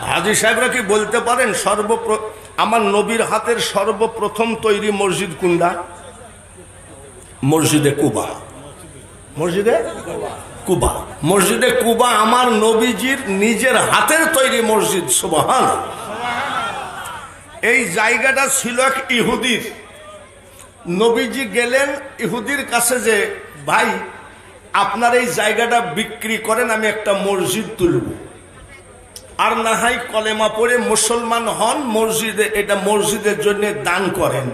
হাজী সাহেবরা কি বলতে পারেন আমার নবীর হাতের সর্বপ্রথম তৈরি মসজিদ কোনটা? মসজিদে কুবা। মসজিদে কুবা, মসজিদে কুবা আমার নবীজির নিজের হাতের তৈরি মসজিদ। সুবহানাল্লাহ। এই জায়গাটা ছিল এক ইহুদির। নবীজি গেলেন ইহুদির কাছে যে ভাই আপনার এই জায়গাটা বিক্রি করেন, আমি একটা মসজিদ তুলব, আর না হয় কলেমা পড়ে মুসলমান হন, মসজিদে এটা মসজিদের জন্য দান করেন।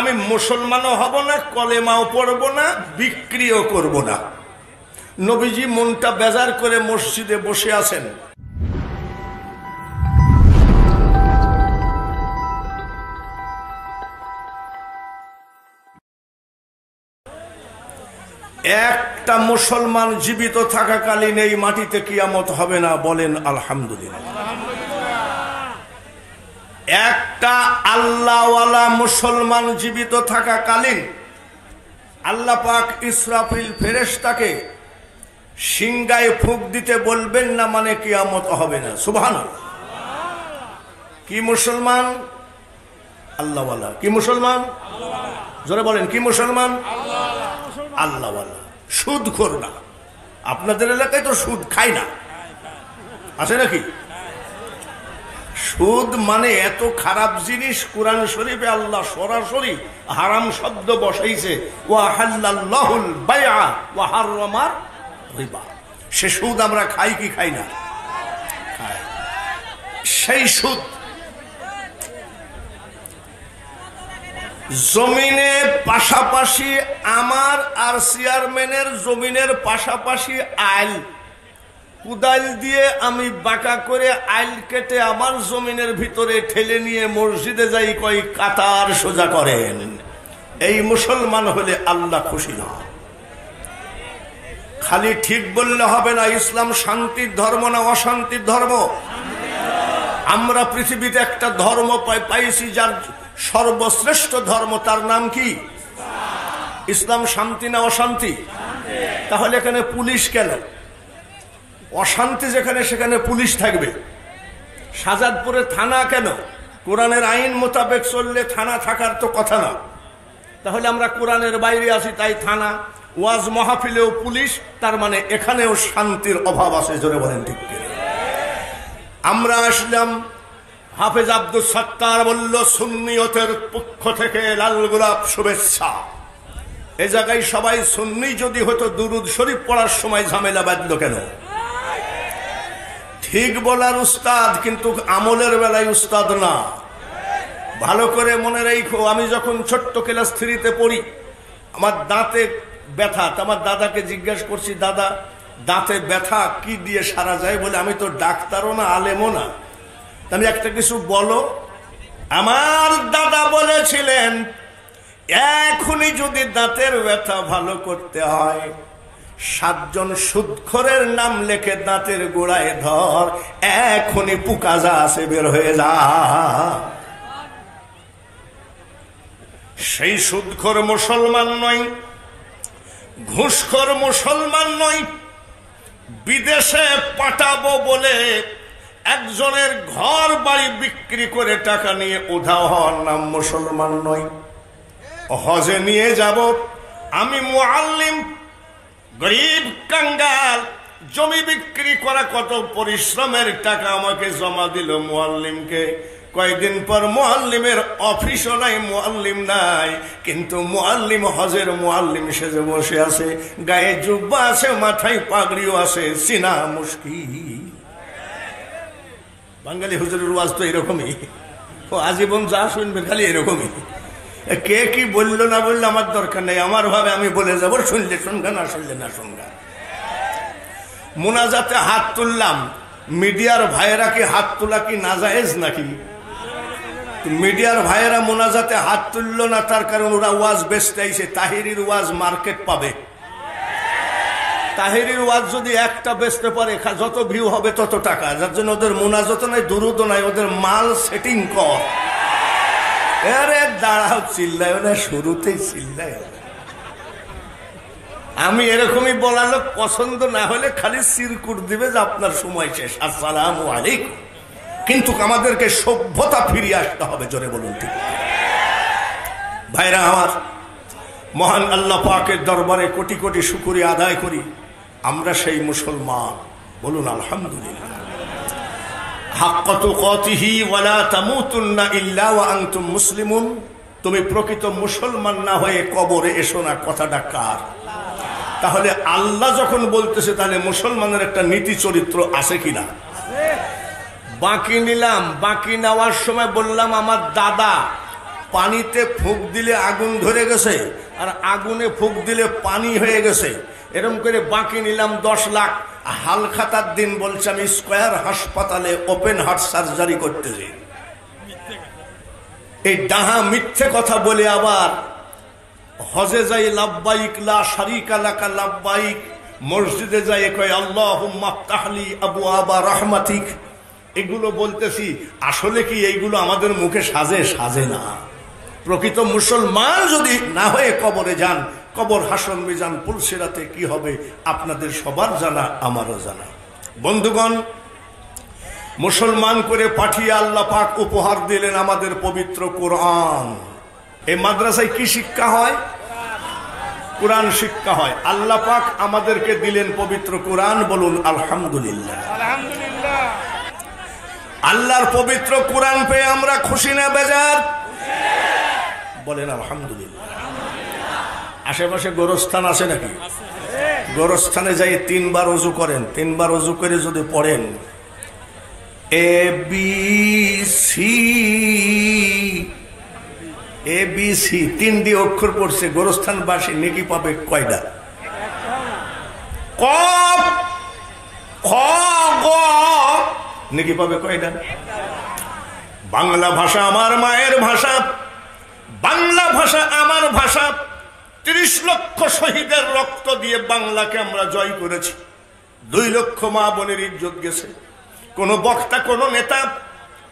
আমি মুসলমানও হব না, কলেমাও পড়ব না, বিক্রিও করব না। নবীজি মনটা বেজার করে মসজিদে বসে আছেন। একটা মুসলমান জীবিত থাকাকালীন এই মাটিতে কিয়ামত হবে না, বলেন আলহামদুলিল্লাহ। একটা আল্লাহওয়ালা মুসলমান জীবিত থাকাকালীন আল্লাহ পাক ইসরাফিল ফেরেশতাকে সিংগায় ফুঁক দিতে বলবেন না, মানে কিয়ামত হবে না। সুবহানাল্লাহ। কি মুসলমান? আল্লাহওয়ালা। কি মুসলমান? জোরে বলেন, কি মুসলমান? আল্লাহওয়ালা। সুদখোর না। আপনাদের এলাকায় তো সুদ খায় না, আছে নাকি? সুদ মানে এত খারাপ জিনিস, কোরআন শরীফে আল্লাহ সরাসরি হারাম শব্দ বসাইছে, ওয়া হাল্লাল্লাহুল বাইআ ওয়া হারামার রিবা। সে সুদ আমরা খাই কি খাই না? খাই। সেই সুদ জমিনের পাশাপাশি আমার আর চেয়ারম্যানের জমিনের পাশাপাশি আইল কুদাল দিয়ে আমি বাঁকা করে আইল কেটে আমার জমিনের ভিতরে ঠেলে নিয়ে মসজিদে যাই, কই কাতার সোজা করেন। এই মুসলমান হলে আল্লাহ খুশি না। খালি ঠিক বললে হবে না। ইসলাম শান্তির ধর্ম না অশান্তির ধর্ম? আমরা পৃথিবীতে একটা ধর্ম পাইছি যার সর্বশ্রেষ্ঠ ধর্ম, তার নাম কি? ইসলাম। শান্তি না অশান্তি? তাহলে এখানে পুলিশ কেন? অশান্তি যেখানে সেখানে পুলিশ থাকবে। শাহজাদপুরে থানা কেন? কোরআনের আইন মোতাবেক চললে থানা থাকার তো কথা না। তাহলে আমরা কোরআনের বাইরে আছি তাই থানা, ওয়াজ মাহফিলেও পুলিশ, তার মানে এখানেও শান্তির অভাব আছে। জোরে বলেন ঠিক কিনা? আমরা আসলাম, হাফেজ আব্দুল সত্তার বলল সুন্নিয়তের পক্ষ থেকে লাল গোলাপ শুভেচ্ছা। এ জায়গায় সবাই সুন্নি যদি হতো দুরুদ শরীফ পড়ার সময় ঝামেলা বাঁধল কেন? ঠিক বলার উস্তাদ, কিন্তু আমলের বেলায় উস্তাদ না। ভালো করে মনে রাখো, আমি যখন ছোট্ট ক্লাস 3-তে পড়ি, আমার দাঁতে ব্যথা। আমার দাদাকে জিজ্ঞাসা করছি, দাদা দাঁতে ব্যথা কি দিয়ে সারা যায়? বলে আমি তো ডাক্তারও না, আলেমও না, আমি একটা কিছু বলো। আমার দাদা বলেছিলেন, এখনই যদি দাঁতের ব্যথা ভালো করতে হয় 7 জন সুদখোরের নাম লেখে দাঁতের গোড়ায় ধর, এখনই পোকা যা আছে বের হয়ে যা। সেই সুদখোর মুসলমান নয়, ঘুষখোর মুসলমান নয়। বিদেশে পাঠাবো বলে একজনের ঘর বাড়ি বিক্রি করে টাকা নিয়ে উধাও হওয়ার নাম মুসলমান নয়। হজে নিয়ে যাব আমি, মুআল্লিম গরিব কাঙ্গাল, জমি বিক্রি করা কত পরিশ্রমের টাকা আমাকে জমা দিল মুআল্লিমকে। কয়েকদিন পর মুআল্লিমের অফিসও নাই, মুআল্লিম নাই, কিন্তু মুআল্লিম হজের মুআল্লিম সেজে বসে আছে, গায়ে জুব্বা আছে, মাথায় পাগড়িও আছে, চিনা মুশকিল। বাঙালি হুজুরের ওয়াজ তো এরকমই, ও আজীবন যা শুনবে খালি এরকমই। কে কি বললো না বললো আমার দরকার নেই, আমার ভাবে আমি বলে যাবো, শুনলে শুনগা, না শুনলে না শুনগা। মুনাজাতে হাত তুললাম, মিডিয়ার ভাইয়েরা কি হাত তোলা কি নাজায়েজ নাকি? মিডিয়ার ভাইয়েরা মুনাজাতে হাত তুললো না, তার কারণ ওরা ওয়াজ বেচতে আইছে। তাহিরির ওয়াজ মার্কেট পাবে। তাহিরির ওয়াজ যদি একটা বেচতে পারে, যত ভিউ হবে তত টাকা। যার জন্য ওদের মুনাজাত নাই, দুরুদ নাই, ওদের মাল সেটিং কর। আরে দাঁড়াও, চিল্লায় না, শুরুতেই চিল্লায়। আমি এরকমই বলা লোক, পছন্দ না হলে খালি সিরকুট দিবে যে আপনার সময় শেষ, আসসালামু আলাইকুম। কিন্তু আমাদেরকে সভ্যতা ফিরিয়ে আসতে হবে। জোরে বলুন ঠিক। ভাইরা আমার, মহান আল্লাহ পাকের দরবারে কোটি কোটি শুকরিয়া আদায় করি, আমরা সেই মুসলমান। বলুন আলহামদুলিল্লাহ। হাক্কা তুকাতিহি ওয়ালা তামুতুন্না ইল্লা ওয়া আনতুম মুসলিমুন। তুমি প্রকৃত মুসলমান না হয়ে কবরে এসো না, কথাটা কার? তাহলে আল্লাহ যখন বলতেছে, তাহলে মুসলমানের একটা নীতি চরিত্র আছে কিনা? বাকি নিলাম, বাকি নেওয়ার সময় বললাম আমার দাদা পানিতে ফুঁক দিলে আগুন ধরে গেছে, আর আগুনে ফুঁক দিলে পানি হয়ে গেছে, এরকম করে বাকি নিলাম 10 লাখ। হালখাতার দিন বলছে আমি স্কয়ার হাসপাতালে ওপেন হার্ট সার্জারি করতেছি। এই ডাহা মিথ্যে কথা বলে আবার হজে যাই লাব্বাইক লা শারিকা লাকা লাব্বাইক, মসজিদে যাই কয় আল্লাহুম্মা ফতাহলি আবওয়াবা রাহমাতিক। এগুলো বলতেছি, আসলে কি এইগুলো আমাদের মুখে সাজে? সাজে না। প্রকৃত মুসলমান যদি না হয়ে কবরে যান, কবর হাসন মিজান পুলসিরাতে কি হবে আপনাদের সবার জানা, আমারও জানা। বন্ধুগণ, মুসলমান করে পাঠিয়ে আল্লাহ পাক উপহার দিলেন আমাদের পবিত্র কোরআন। এই মাদ্রাসায় কি শিক্ষা হয়? কোরআন শিক্ষা হয়। আল্লাহ পাক আমাদেরকে দিলেন পবিত্র কোরআন। বলুন আলহামদুলিল্লাহ। আলহামদুলিল্লাহ। আল্লাহর পবিত্র কোরআন পেয়ে আমরা খুশি না বেজার? বলেন আলহামদুলিল্লাহ। আশেপাশে গোরস্থান আছে নাকি? গোরস্থানে যাই 3 বার ওযু করেন, 3 বার ওযু করে যদি পড়েন ABC 3টি অক্ষর পড়ছে, গোরস্থানবাসী নেকি পাবে কয়টা? ক খ গ নেকি পাবে কয়টা? বাংলা ভাষা আমার মায়ের ভাষা, বাংলা ভাষা আমার ভাষা। 30 লক্ষ শহীদের রক্ত দিয়ে বাংলাকে আমরা জয় করেছি। 2 লক্ষ মা বোনের ইজ্জত গেছে। কোন বক্তা, কোন নেতা,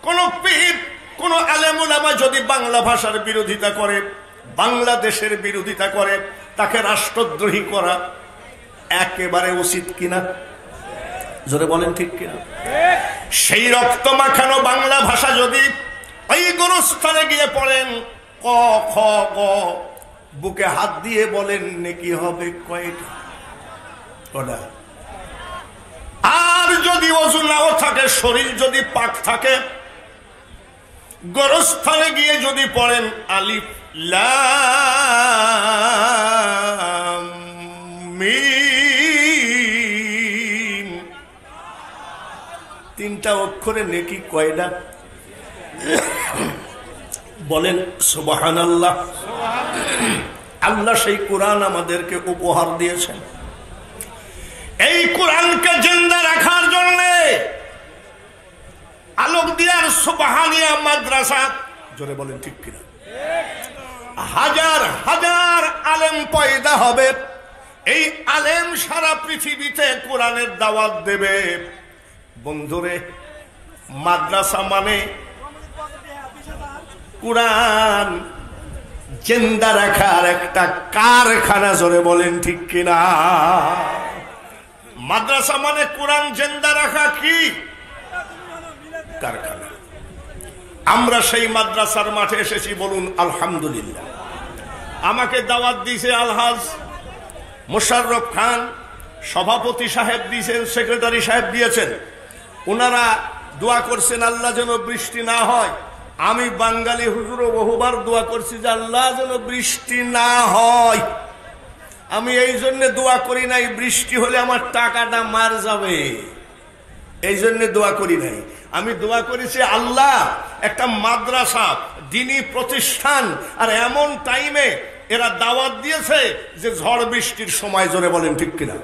কোন পীর, কোন আলেম উলামা যদি বাংলা ভাষার বিরোধিতা করে, বাংলাদেশের বিরোধিতা করে, তাকে রাষ্ট্রদ্রোহী করা একেবারে উচিত কিনা? জোরে বলেন ঠিক কিনা? সেই রক্ত মাখানো বাংলা ভাষা যদি ওই গোরস্থানে গিয়ে পড়েন, ক খ গ, বুকে হাত দিয়ে বলেন নেকি হবে কয়টা? কটা? আর যদি ওযু নাও থাকে, শরীর যদি পাক থাকে, গোরস্থানে গিয়ে যদি পড়েন আলিফ লাম মিম, 3টা অক্ষরে নেকি কয়টা? বলেন সুবহানাল্লাহ। আল্লাহ সেই কোরআন আমাদেরকে উপহার দিয়েছেন। এই কোরআনকে জিন্দা রাখার জন্য আলোকদিয়ার সুবহানিয়া মাদ্রাসা, জোরে বলেন ঠিক কিনা, হাজার হাজার আলেম পয়দা হবে। এই আলেম সারা পৃথিবীতে কোরআনের দাওয়াত দেবে। বন্ধুরে, মাদ্রাসা মানে কোরআন জিন্দা রাখার একটা কারখানা। জোরে বলেন ঠিক কিনা? মাদ্রাসা মানে কোরআন জিন্দা রাখা কি কারখানা। আমরা সেই মাদ্রাসার মাঠে এসেছি। বলুন আলহামদুলিল্লাহ। আমাকে দাওয়াত দিয়েছে আলহাজ মোশাররফ খান, সভাপতি সাহেব দিয়েছেন, সেক্রেটারি সাহেব দিয়েছেন। ওনারা দোয়া করছেন আল্লাহ যেন বৃষ্টি না হয়। আমি বাঙালি হুজুরও বহুবার দোয়া করছি যে আল্লাহ যেন বৃষ্টি না হয়। আমি এই জন্য দোয়া করি নাই বৃষ্টি হলে আমার টাকাটা মার যাবে, এই জন্য দোয়া করি নাই। আমি দোয়া করেছি আল্লাহ একটা মাদ্রাসা, দ্বীনি প্রতিষ্ঠান, আর এমন টাইমে এরা দাওয়াত দিয়েছে যে ঝড় বৃষ্টির সময়। জোরে বলেন ঠিক কিনা?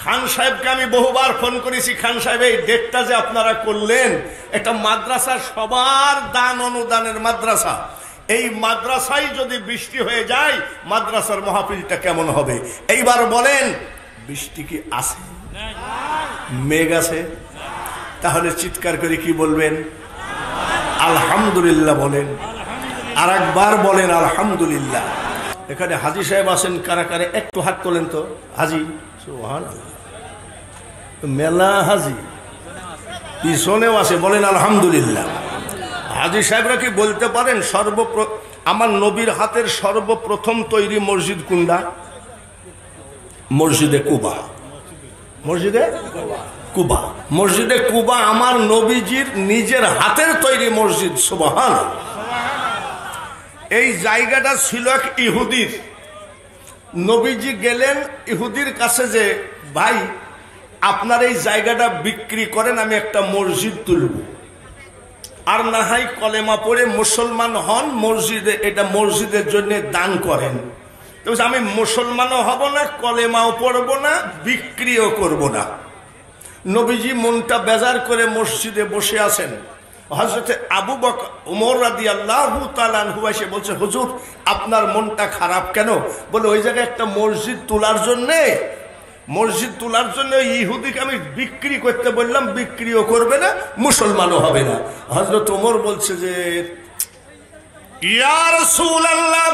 খান সাহেবকে আমি বহুবার ফোন করেছি, খান সাহেব এই ডেটটা যে আপনারা করলেন, একটা মাদ্রাসা সবার দান অনুদানের মাদ্রাসা, এই মাদ্রাসায় যদি বৃষ্টি হয়ে যায় মাদ্রাসার মাহফিলটা কেমন হবে? এইবার বলেন বৃষ্টি কি আছে? মেঘ আছে? তাহলে চিৎকার করে কি বলবেন? আলহামদুলিল্লাহ বলেন। আর একবার বলেন আলহামদুলিল্লাহ। এখানে হাজী সাহেব আছেন কারা কারা? একটু হাত তোলেন তো। হাজী সুবহানাল্লাহ, মেলা হাজী। পিছনেও আছে, বলেন আলহামদুলিল্লাহ। হাজী সাহেবরা কি বলতে পারেন আমার নবীর হাতের সর্বপ্রথম তৈরি মসজিদ কোনটা? মসজিদে কুবা। মসজিদে কুবা, মসজিদে কুবা আমার নবীজির নিজের হাতের তৈরি মসজিদ। সুবহানাল্লাহ। এই জায়গাটা ছিল এক ইহুদির। নবীজি গেলেন ইহুদির কাছে যে, ভাই আপনার এই জায়গাটা বিক্রি করেন, আমি একটা মসজিদ তুলব, আর না হয় কলেমা পড়ে মুসলমান হন, মসজিদে এটা মসজিদের জন্য দান করেন। তো আমি মুসলমানও হব না, কলেমাও পড়বো না, বিক্রিও করব না। নবীজি মনটা বেজার করে মসজিদে বসে আছেন। হযরতে আবু বকর ওমর রাদিয়াল্লাহু তাআলা আনহু এসে বলছে, হুজুর আপনার মনটা খারাপ কেন? বলে ওই জায়গায় একটা মসজিদ তোলার জন্য ইহুদিকে আমি বিক্রি করতে বললাম, বিক্রিও করবে না, মুসলমানও হবে না। হযরত ওমর বলছে যে, ইয়া রাসূলুল্লাহ,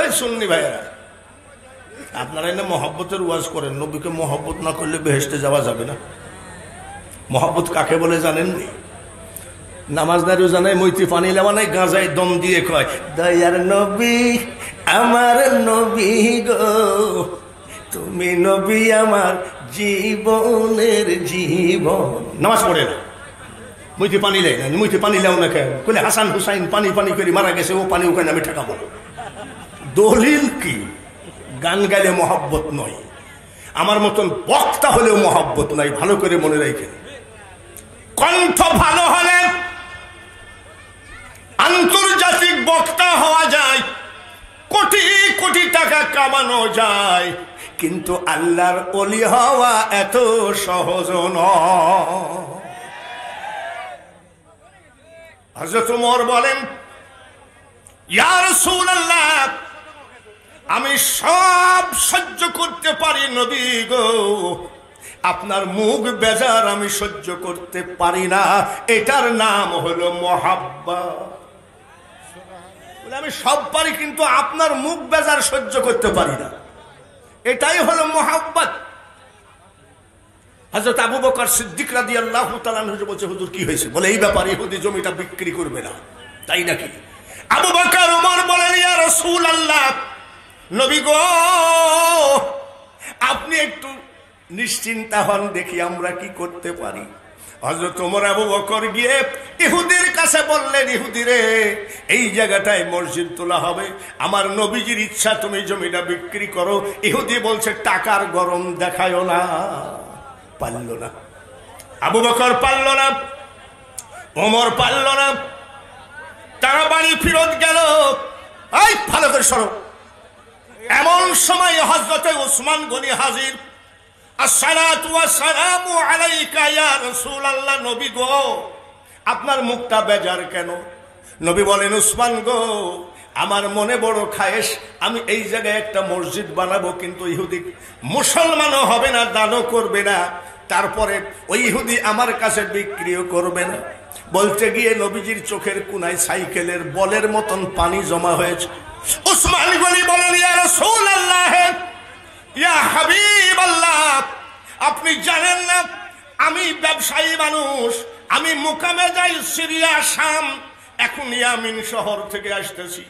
এই সুন্নি ভাইরা, আপনারা এনে মহব্বতের ওয়াজ করেন, নবীকে মহব্বত না করলে বেহেশতে যাওয়া যাবে না। মহব্বত কাকে বলে জানেননি? নামাজদারিও জানাই, মৈত্রী পানি লেওয়া নাই, গাঁজায় দম দিয়ে কয়, দয়ার নবী আমার নবী গো, তুমি নবী আমার জীবনের জীবন। নামাজ পড়ে না, মৈত্রী পানি লেয় না, মৈত্রী পানি লেও না কেন? কইলে হাসান হুসাইন পানি পানি করে মারা গেছে, ও পানি ওখানে আমি ঠেকাবো। দলিল কি? গান গাইলে মহব্বত নয়, আমার মতন বক্তা হলেও মহব্বত নাই, ভালো করে মনে রাখেন। কণ্ঠ ভালো হলে আন্তর্জাতিক বক্তা হওয়া যায়, কোটি কোটি টাকা কামানো যায়, কিন্তু আল্লাহর ওলি হওয়া এত সহজ নয়। হযরত ওমর বলেন, ইয়া রাসূলুল্লাহ, আমি সব সহ্য করতে পারি নবী গো, আপনার মুখ বেজার আমি সহ্য করতে পারি না, এটার নাম হলো মহাব্বত। আমি সব পারি কিন্তু আপনার মুখ বেজার সহ্য করতে পারি না, এটাই হলো মহাব্বত। হযরত আবু বকর সিদ্দিক রাদিয়াল্লাহু তাআলা আনহু বলছে, হুজুর কি হয়েছে? বলে এই ব্যাপারে ইহুদি জমিটা বিক্রি করবে না। তাই নাকি? আবু বকর ওমর বলেন, ইয়া রাসূলুল্লাহ, নবী গো আপনি একটু নিশ্চিন্তা হন, দেখি আমরা কি করতে পারি। হযরত ওমর আবু বকর গিয়ে ইহুদির কাছে বললেন, ইহুদি রে, এই জায়গাটায় মসজিদ তোলা হবে, আমার নবীজির ইচ্ছা, তুমি জমিটা বিক্রি করো। ইহুদি বলছে, টাকার গরম দেখায়ও না। পারল না, আবু বকর পারল না, ওমর পারল না, তারা বাড়ি ফিরত গেল। এই ভালো করে সরো। এমন সময় হযরতে ওসমান গনি হাজির। আসসালাতু ওয়াসসালামু আলাইকা ইয়া রাসূলুল্লাহ, নবী গো আপনার মুখটা বেজার কেন? নবী বলেন, ওসমান গো আমার মনে বড় খায়েশ, আমি এই জায়গায় একটা মসজিদ বানাবো, কিন্তু ইহুদি মুসলমানও হবে না, দানও করবে না, তারপরে ওই ইহুদি আমার কাছে বিক্রিও করবে না। বলতে গিয়ে নবীজির চোখের কোনায় সাইকেলের বলের মতন পানি জমা হয়েছে। ওসমান গনি বলেন, ইয়া রাসূলুল্লাহ, ইয়া হাবিবাল্লাহ, আপনি জানেন না আমি ব্যবসায়ী মানুষ, আমি মুকামে যাই সিরিয়া, শাম, এখন ইয়ামিন শহর থেকে আসতেছি।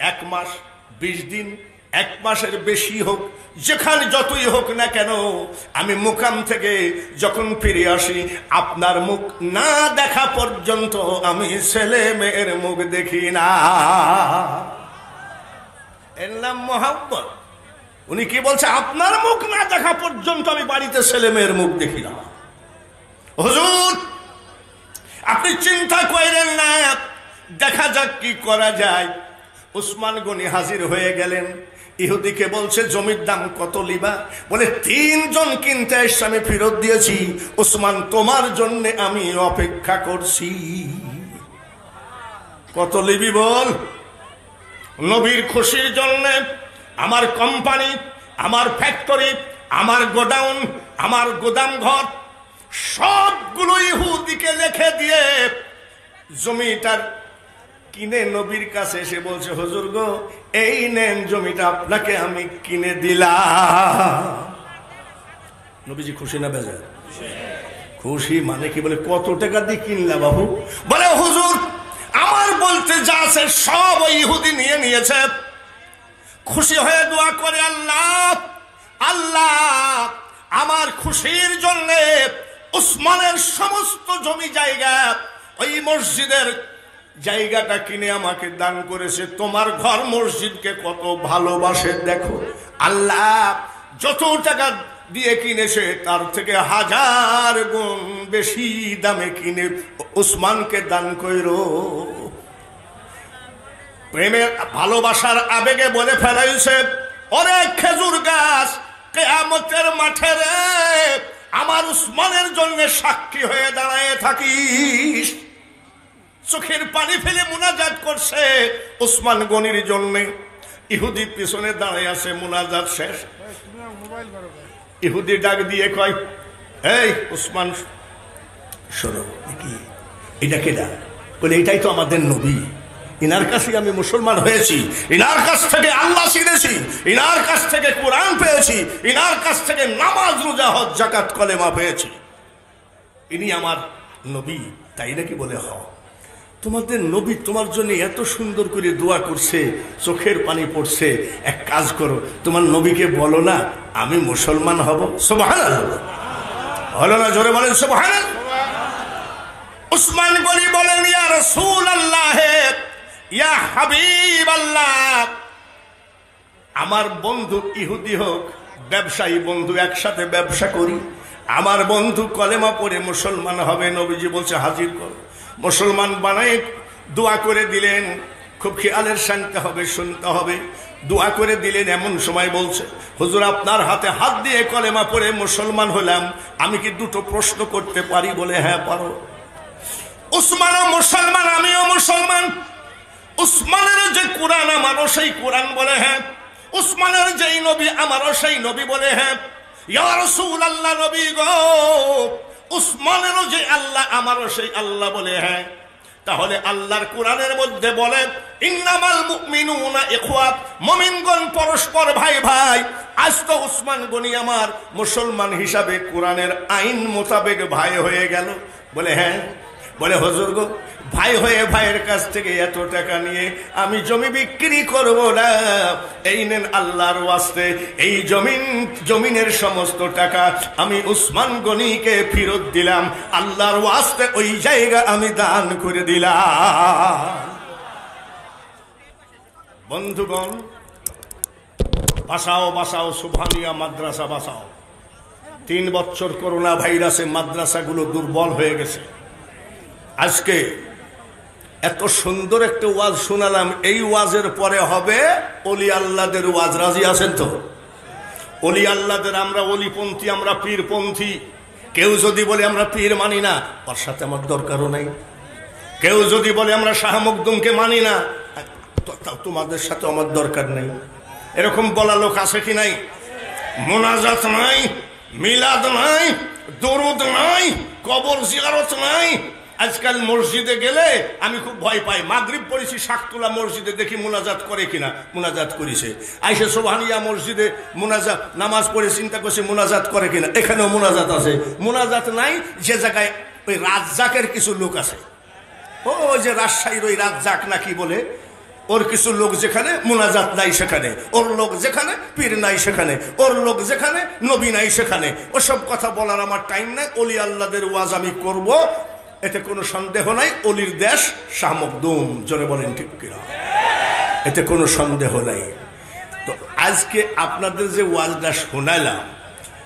1 মাস 20 দিন, 1 মাসের বেশি হোক, যেখানে যতই হোক না কেন, আমি মুকাম থেকে যখন ফিরে আসি, আপনার মুখ না দেখা পর্যন্ত আমি ছেলে মেয়ের মুখ দেখি না। এর নাম মহব্বত। উনি কি বলছে? আপনার মুখ না দেখা পর্যন্ত আমি বাড়িতে ছেলে মেয়ের মুখ দেখি না। হুজুর আপনি চিন্তা করেন না, দেখা যাক কি করা যায়। ওসমান গনি হাজির হয়ে গেলেন। ইহুদিকে বলছে, জমির দাম কত লিবা? বলে 3 জন কিনতে এসে আমি ফেরত দিয়েছি। ওসমান তোমার জন্য আমি অপেক্ষা করছি। কত লিবি বল? নবীর খুশির জন্য আমার কোম্পানি, আমার ফ্যাক্টরি, আমার গোডাউন, আমার গোদাম ঘর সবগুলো ইহুদিকে লিখে দিয়ে জমিটার কিনে নবীর কাছে এসে বলছে, হুজুর গো এই নেন জমিটা, আপনাকে আমি কিনে দিলাম। নবীজি খুশি না বেজার? খুশি মানে কি? বলে কত টাকা দিয়ে কিনলা বাবু? বলে হুজুর আমার বলতে যা আছে সব ওই ইহুদি নিয়ে নিয়েছে। খুশি হয়ে দোয়া করে, আল্লাহ আল্লাহ আমার খুশির জন্য উসমানের সমস্ত জমি জায়গা ওই মসজিদের জায়গাটা কিনে আমাকে দান করেছে। তোমার ঘর মসজিদকে কত ভালোবাসে দেখো। আল্লাহ যত টাকা দিয়ে কিনেছে তার থেকে 1000 গুণ বেশি দামে কিনে উসমানকে দান কইরো। প্রেমের ভালোবাসার আবেগে বলে ফেলাইছে, ওরে খেজুর গাছ কিয়ামতের মাঠে রে আমার উসমানের জন্য সাক্ষী হয়ে দাঁড়ায় থাকিস। চোখের পানি ফেলে মুনাজাত করছে উসমান গনির জন্য। ইহুদি পিছনে দাঁড়ায় আছে, মুনাজাত শেষ। ইহুদি ডাক দিয়ে কয়, এই উসমান শোনো, কি এটা কেডা? বলে এটাই তো আমাদের নবী, ইনার কাছে আমি মুসলমান হয়েছি, ইনার কাছ থেকে আল্লাহ শিখেছি, ইনার কাছ থেকে কোরআন পেয়েছি, ইনার কাছ থেকে নামাজ রোজা হজ যাকাত কলেমা পেয়েছি, ইনি আমার নবী। তাই নাকি? বলে হ। তোমাদের নবী তোমার জন্য এত সুন্দর করে দোয়া করছে, চোখের পানি পড়ছে, এক কাজ করো, তোমার নবীকে বলো না আমি মুসলমান হব। সুবহানাল্লাহ হলো না? জোরে বলেন সুবহানাল্লাহ। উসমান গনি বলেন, ইয়া রাসূলুল্লাহ ইয়া হাবিবাল্লাহ, আমার বন্ধু ইহুদি হোক ব্যবসায়ী বন্ধু, একসাথে ব্যবসা করি, আমার বন্ধু কলেমা পড়ে মুসলমান হবে। নবীজি বলছে হাজির করো। মুসলমান বানায় দোয়া করে দিলেন। খুব খেয়ালের শানতে হবে, শুনতে হবে। দোয়া করে দিলেন, এমন সময় বলছে, হুজুর আপনার হাতে হাত দিয়ে কলেমা পড়ে মুসলমান হলাম, আমি কি দুটো প্রশ্ন করতে পারি? বলে হ্যাঁ পারো। উসমানও মুসলমান, আমিও মুসলমান। উসমানের যে কোরআন আমারও সেই কোরআন। বলে হ্যাঁ। উসমানের যেই নবী আমারও সেই নবী। বলে হ্যাঁ। ইয়া রাসূলুল্লাহ নবী গো, উসমানেরও যে আল্লাহ আমারও সেই আল্লাহ। বলে হ্যাঁ। তাহলে আল্লাহর কোরআনের মধ্যে বলে, ইন্নামাল মুমিনুনা ইখওয়াত, মুমিনগণ পরস্পর ভাই ভাই। আজ তো উসমান গনি আমার মুসলমান হিসাবে কোরআনের আইন মোতাবেক ভাই হয়ে গেল। বলে হ্যাঁ। বলে হুজুর গো, ভাই হয়ে ভাইয়ের কাছ থেকে এত টাকা নিয়ে আমি জমি বিক্রি করব না, এই নেন আল্লাহর ওয়াস্তে এই জমিনের সমস্ত টাকা আমি উসমান গনিকে ফেরত দিলাম, আল্লাহর ওয়াস্তে ওই জায়গা আমি দান করে দিলাম। বন্ধুগণ, বাঁচাও বাঁচাও সুবহানিয়া মাদ্রাসা বাঁচাও। 3 বছর করোনা ভাইরাসে মাদ্রাসাগুলো দুর্বল হয়ে গেছে। আজকে এত সুন্দর একটা ওয়াজ শোনালাম, এই ওয়াজের পরে হবে অলি আল্লাহদের ওয়াজ। রাজি আছেন তো? অলি আল্লাহদের, আমরা অলিপন্থী, আমরা পীরপন্থী। কেউ যদি বলে আমরা পীর মানি না, ওর সাথে আমার দরকারও নাই। কেউ যদি বলে আমরা শাহ মখদুমকে মানি না, তোমাদের সাথে আমার দরকার নেই। এরকম বলা লোক আছে কি নাই? মোনাজাত নাই, মিলাদ নাই, দরুদ নাই, কবর জিয়ারত নাই। আজকাল মসজিদে গেলে আমি খুব ভয় পাই। মাগরিব পড়েছি শাকতুলা মসজিদে, দেখি মুনাজাত করে কিনা। মুনাজাত করেছে। আইসে সুবহানিয়া মসজিদে মুনাজাত নামাজ পড়ে চিন্তা করছে মুনাজাত করে কিনা। এখানেও মুনাজাত আছে। মুনাজাত নাই যে জায়গায় ওই রাজ্জাকের কিছু লোক আছে, ওই যে রাজশাহীর ওই রাজ্জাক নাকি বলে, ওর কিছু লোক যেখানে মুনাজাত নাই সেখানে, ওর লোক যেখানে পীর নাই সেখানে, ওর লোক যেখানে নবী নাই সেখানে। ওসব কথা বলার আমার টাইম নাই। অলি আল্লাহদের ওয়াজ আমি করব, এতে কোনো সন্দেহ নাই। অলির দেশ শাহ মখদুম, জোরে বলেন ঠিক কিনা? এতে কোনো সন্দেহ নাই। তো আজকে আপনাদের যে ওয়াজটা শোনালাম,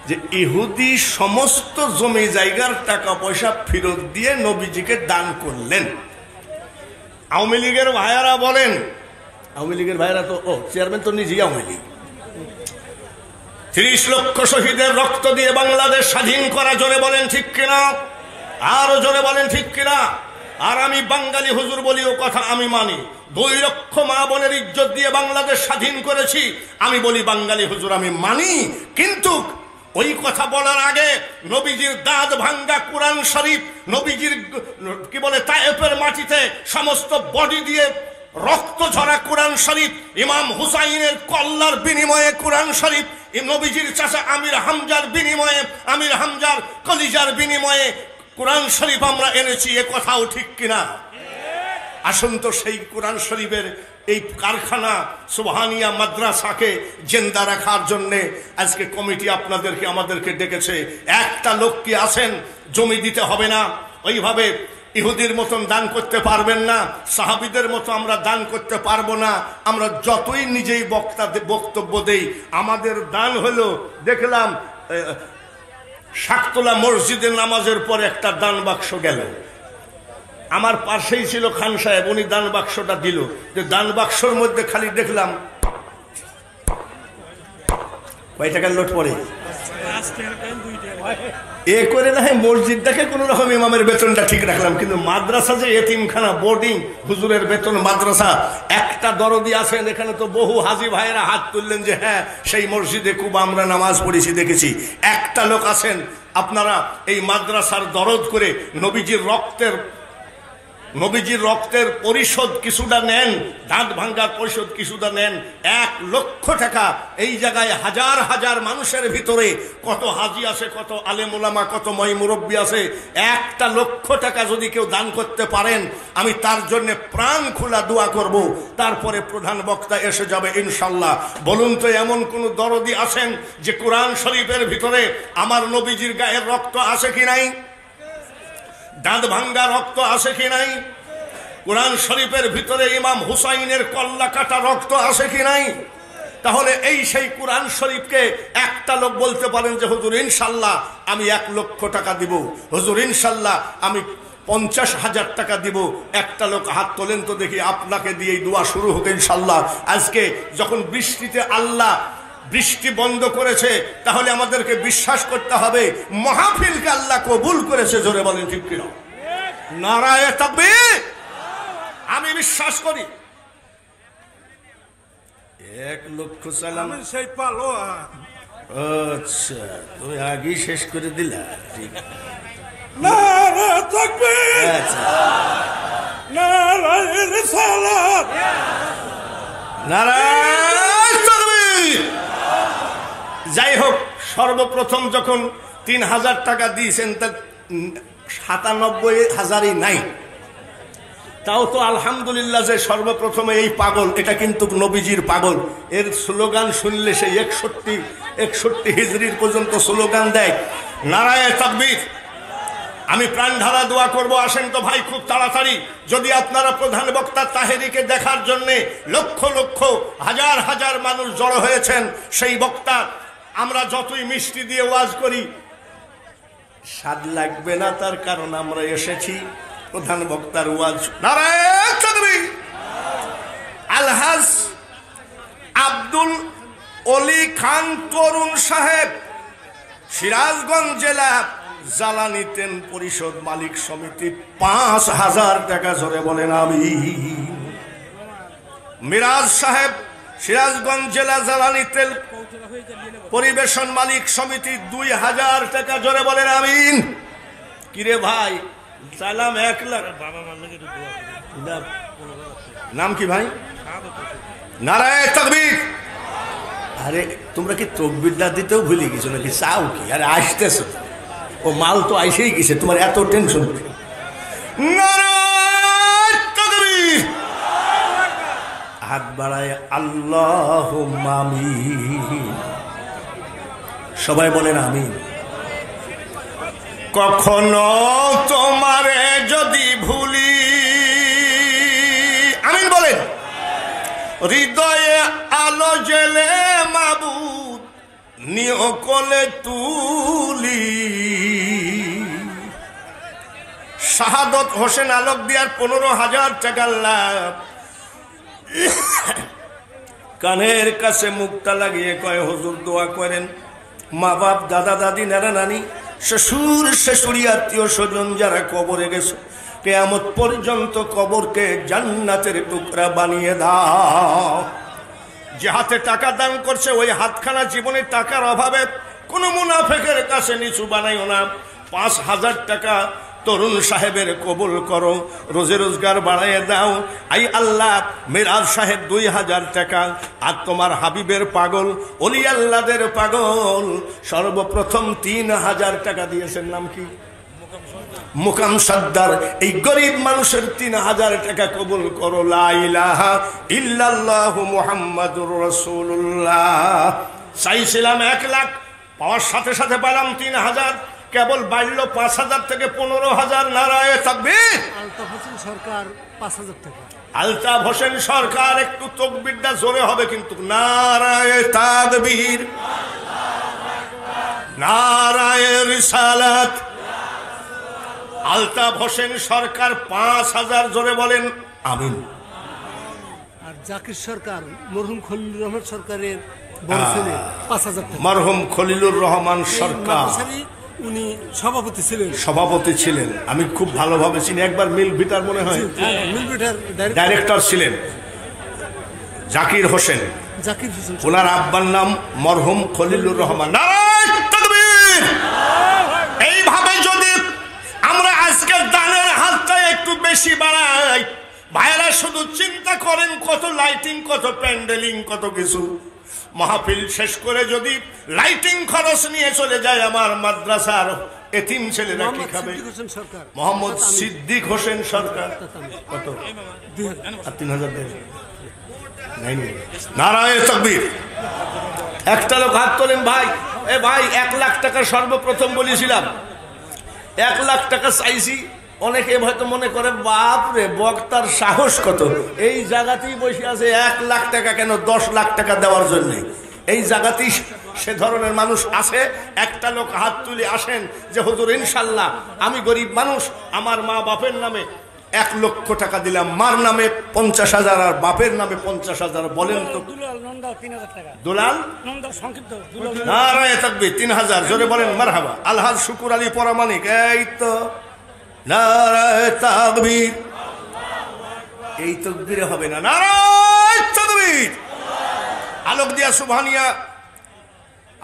যে ইহুদি সমস্ত জমি জায়গার টাকা পয়সা ফেরত দিয়ে নবীজিকে দান করলেন। আওয়ামী লীগের ভাইয়ারা বলেন, আওয়ামী লীগের ভাইয়ারা তো চেয়ারম্যান তো নিজেই আওয়ামী লীগ। 30 লক্ষ শহীদের রক্ত দিয়ে বাংলাদেশ স্বাধীন করা, জোরে বলেন ঠিক কিনা? আরো জোরে বলেন ঠিক কিনা? আর আমি বাঙালি হুজুর বলিও কথা আমি মানি। 2 লক্ষ মা বোনের ইজ্জত দিয়ে বাংলাদেশ স্বাধীন করেছি, আমি বলি বাঙালি হুজুর আমি মানি। কিন্তু ওই কথা বলার আগে নবীজির দাঁত ভাঙ্গা কোরআন শরীফ, নবীজির কি বলে তায়েফের মাটিতে সমস্ত বডি দিয়ে রক্ত ঝরা কোরআন শরীফ, ইমাম হুসাইনের কল্লার বিনিময়ে কোরআন শরীফ, নবীজির চাচা আমির হামজার বিনিময়ে, আমির হামজার কলিজার বিনিময়ে কোরআন শরীফ আমরা এনেছি। এ কথাও ঠিক কিনা? আসুন তো সেই কোরআন শরীফের এই কারখানা সুবহানিয়া মাদ্রাসাকে জিন্দা রাখার জন্যে আজকে কমিটি আপনাদেরকে আমাদেরকে ডেকেছে। একটা লোক কি আছেন, জমি দিতে হবে না, ওইভাবে ইহুদির মতন দান করতে পারবেন না, সাহাবীদের মতো আমরা দান করতে পারবো না। আমরা যতই নিজেই বক্তব্য দেই, আমাদের দান হলো, দেখলাম শাকতলা মসজিদের নামাজের পর একটা দান বাক্স গেল, আমার পাশেই ছিল খান সাহেব, উনি দান বাক্সটা দিল, যে দান বাক্সর মধ্যে খালি দেখলাম কয় টাকার নোট পড়ে। এ করে না হয় মসজিদটাকে কোন রকম ইমামের বেতনটা ঠিক রাখলাম, কিন্তু মাদ্রাসা যে এতিমখানা, বোর্ডিং, হুজুরের বেতন মাদ্রাসা, একটা দরদি আছেন এখানে। তো বহু হাজি ভাইয়েরা হাত তুললেন যে হ্যাঁ সেই মসজিদে খুব আমরা নামাজ পড়েছি, দেখেছি। একটা লোক আছেন আপনারা এই মাদ্রাসার দরদ করে নবীজির রক্তের পরিশোধ কিছুটা নেন, দাঁত ভাঙ্গার পরিশোধ কিছুটা নেন। 1 লক্ষ টাকা এই জায়গায় হাজার হাজার মানুষের ভিতরে কত হাজি আছে, কত আলেম ওলামা, কত ময় মুরব্বী আছে। 1 লক্ষ টাকা যদি কেউ দান করতে পারেন, আমি তার জন্য প্রাণ খোলা দোয়া করব। তারপরে প্রধান বক্তা এসে যাবে ইনশাল্লাহ। বলুন তো এমন কোন দরদি আছেন যে কোরআন শরীফের ভিতরে আমার নবীজির গায়ের রক্ত আছে কি নাই? দাঁত ভাঙ্গা রক্ত আছে কি নাই? কোরআন শরীফের ভিতরে ইমাম হুসাইনের কল্লা কাটা রক্ত আছে কি নাই? তাহলে এই সেই কোরআন শরীফকে একটা লোক বলতে পারেন যে হুজুর ইনশাল্লাহ আমি 1 লক্ষ টাকা দিব, হুজুর ইনশাল্লাহ আমি 50,000 টাকা দিব। একটা লোক হাত তোলেন তো দেখি, আপনাকে দিয়েই দোয়া শুরু হোক ইনশাল্লাহ। আজকে যখন বৃষ্টিতে আল্লাহ বৃষ্টি বন্ধ করেছে, তাহলে আমাদেরকে বিশ্বাস করতে হবে মাহফিলকে আল্লাহ কবুল করেছে। জোরে বলেন ঠিক কিনা? নারায়ে তাকবীর। আমি বিশ্বাস করি 1 লক্ষ সালাম সেই পালো। আচ্ছা, তুমি আগেই শেষ করে দিলা। ঠিক, নারায়ে তাকবীর, নারায়ে রিসালাত, নারায়ে তাকবীর। যাই হোক, সর্বপ্রথম যখন 3000 টাকা দিয়েছেন, তা 97,000ই নাই। তাও তো আলহামদুলিল্লাহ যে সর্বপ্রথমে এই পাগল, এটা কিন্তু নবীজির পাগল। এর স্লোগান শুনলে সেই 61 হিজরির পর্যন্ত স্লোগান দেয়, নারায়ে তাকবীর। আমি প্রাণ ঢালা দোয়া করব। আসেন তো ভাই খুব তাড়াতাড়ি। যদি আপনারা প্রধান বক্তা তাহেরিকে দেখার জন্য লক্ষ লক্ষ হাজার হাজার মানুষ জড়ো হয়েছেন, সেই বক্তা আমরা যতই মিষ্টি দিয়ে ওয়াজ করি স্বাদ লাগবে না, তার কারণ আমরা এসেছি প্রধান বক্তার ওয়াজ। নারায়ে তাকবীর। আলহাজ আব্দুল অলি খান তরুণ সাহেব, সিরাজগঞ্জ জেলা জ্বালানি তেল পরিষদ মালিক সমিতি, 5,000 টাকা। জোরে বলেন আমিন। মিরাজ সাহেব, সিরাজগঞ্জ জেলা জ্বালানি তেল পরিবেশন মালিক সমিতি, 2,000 টাকা। জোরে বলেন আমিন। কিরে ভাই, সালাম 1 লাখ। নাম কি ভাই? নারায়ে তাকবীর। আরে তোমরা কি তকবীরটা দিতেও ভুলে গেছো নাকি? চাও কি? আরে আসতেছ, ও মাল তো আইসেই গেছে, তোমার এত টেনশন? নারায়ে তাকবীর। হাত বাড়ায় আল্লাহুম্মা আমিন। সবাই বলেন আমিন। কখনো তোমারে যদি ভুলি, আমিন বলেন, হৃদয়ে আলো জেলে মাবুদ নিও কোলে তুলি। শাহাদত হোসেন আলোক দিয়ার 15,000 টাকার লাভ। কানের কাছে মুখটা লাগিয়ে কয় হুজুর দোয়া করেন, মা বাপ, দাদা দাদি, নানা নানি, শ্বশুর শাশুড়ি, আত্মীয় স্বজন যারা কবরে গেছে, কিয়ামত পর্যন্ত কবরকে জান্নাতের টুকরা বানিয়ে দাও। যে হাতে টাকা দান করছে ওই হাতখানা জীবনে টাকার অভাবে কোনো মুনাফিকের কাছে নিচু বানাইও না। 5,000 টাকা তরুণ সাহেবের কবুল করো, রোজে রোজগার বাড়াইয়ে দাও। আই আল্লাহ, মেরাজ সাহেব 2000 টাকা, আর তোমার হাবিবের পাগল অলি আল্লাহদের পাগল সর্বপ্রথম 3000 টাকা দিয়েছেন। নাম কি? মুকাম সর্দার। এই গরিব মানুষের 3000 টাকা কবুল করো। লা ইলাহা ইল্লাল্লাহু মুহাম্মাদুর রাসূলুল্লাহ। চাইছিলাম 1 লাখ, পাওয়ার সাথে সাথে পেলাম 3000, কেবল বাড়লো 5000 থেকে 15000। নারায়ে তাকবীর। আলতাফ হোসেন সরকার 5000 টাকা। আলতাফ হোসেন সরকার, একটু তাকবীরটা জোরে হবে কিন্তু। নারায়ে তাকবীর, নারায়ে রিসালাত। আলতাফ হোসেন সরকার 5000, জোরে বলেন আমিন। আর জাকির সরকার মরহুম খলিলুর রহমান সরকারের বড় ছেলে 5000 টাকা। মরহুম খলিলুর রহমান সরকার উনি সভাপতি ছিলেন। সভাপতি ছিলেন, আমি খুব ভালোভাবে চিনি। একবার মিল ভিটার মনে হয় ডাইরেক্টর ছিলেন জাকির হোসেন। জাকির হোসেন, ওনার আব্বার নাম মরহুম খলিলুর রহমান। নারায়ে তাকবীর। এইভাবে যদি আমরা আজকের দানের হাতটা একটু বেশি বাড়াই, ভাইরা শুধু চিন্তা করেন কত লাইটিং, কত প্যান্ডেলিং, কত কিছু। মাহফিল শেষ করে যদি লাইটিং খরচ নিয়ে চলে যায় আমার মাদ্রাসার এতিম ছেলেরা কি খাবে? মোহাম্মদ সিদ্দিক হোসেন সরকার কত? 3000 দেয়। নারায়ে তাকবীর। একটা লোক হাত তোলেন ভাই। এ ভাই, 1 লাখ টাকা সর্বপ্রথম বলেছিলাম, 1 লাখ টাকা চাইছি। অনেকে হয়তো মনে করে বাপ রে, বক্তার সাহস কত, এই জায়গাতেই বসে আছে 1 লাখ টাকা কেন 10 লাখ টাকা দেওয়ার জন্য। এই জায়গাতেই সে ধরনের মানুষ আছে। একটা লোক হাত তুলে আসেন যে হুজুর ইনশাল্লাহ আমি গরিব মানুষ, আমার মা বাপের নামে 1 লক্ষ টাকা দিলাম, মার নামে 50,000 আর বাপের নামে 50,000। বলেন তো দুলাল। নারায়ে তাকবীর। 3000, জোরে বলেন মারহাবা। আলহাজ শুকুর আলী পরামানিক, এই তো নারায়ে তাকবীর। এই তাকবীরে হবে না, নারায়ে তাকবীর। আলোক দিয়া সুবহানিয়া